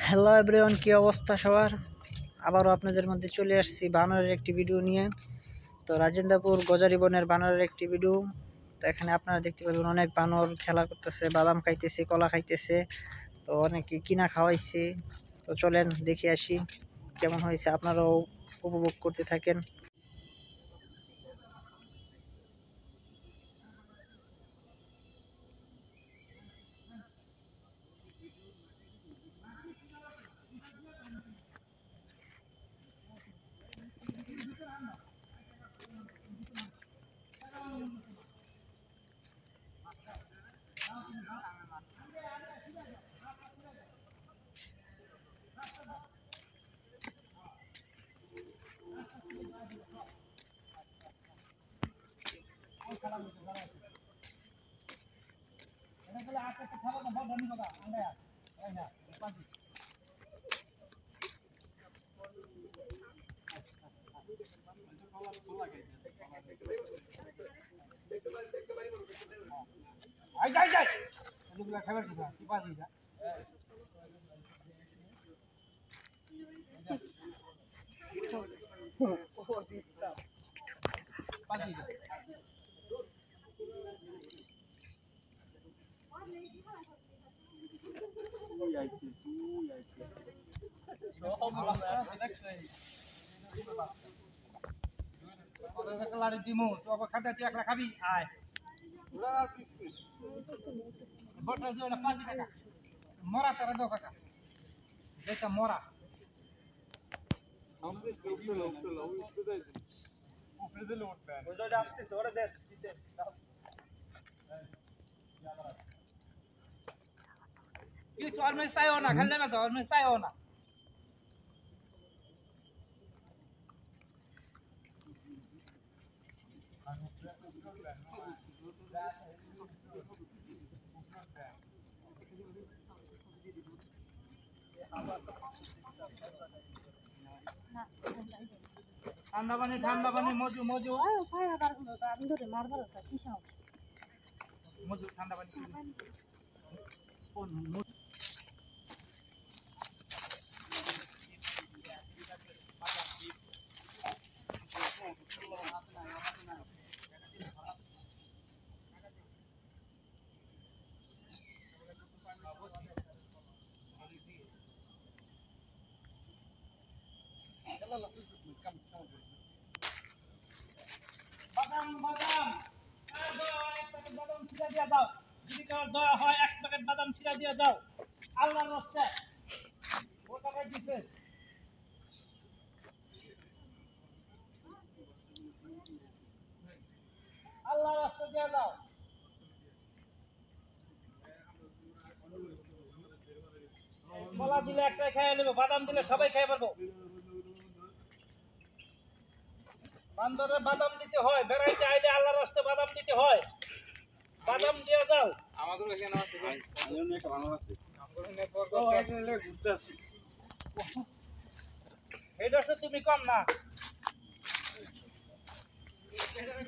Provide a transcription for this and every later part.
Hello everyone, কি অবস্থা সবার? আবারও আপনাদের মধ্যে চলে আসছি বানরের একটি ভিডিও নিয়ে। তো রাজেন্দ্রপুর গজারি বনের বানরের একটি ভিডিও। তো এখানে আপনারা দেখতে পাবেন অনেক বানর খেলা করতেছে, বাদাম খাইতেছে, কলা খাইতেছে। তো অনেকে কিনা খাওয়াইছে। তো চলেন দেখে আসি কেমন হয়েছে, আপনারাও উপভোগ করতে থাকেন। মরা তারা দাও কাকা যেটা মরা কিছু আর মেয়ে চাইও না, খালি নেমে যাও, আর মেয়ে চাইও না। ঠান্ডা পানি মজু মজু মজু ঠান্ডা পানি বাদাম বাদাম এক প্যাকেট বাদাম ছিড়া দিয়ে দাও, যদি কারোর দয়া হয় এক প্যাকেট বাদাম ছিড়া দিয়ে দাও আল্লাহর রাস্তে ও টাকায় দিছে আল্লাহর রাস্তে দিয়ে দাও। কলা দিলে একটাই খেয়ে নেবো, বাদাম দিলে সবাই খেয়ে পারবো। বান্দরে বাদাম দিতে হয়, বেড়াইতে আইলে আল্লাহর রাস্তে বাদাম দিতে হয়, বাদাম দিয়ে যাও। আমাদের এখানে আছে এটা হচ্ছে তুমি কম না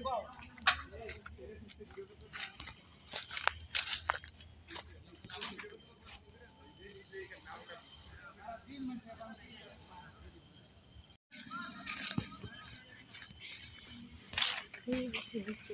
কম ঠিক আছে।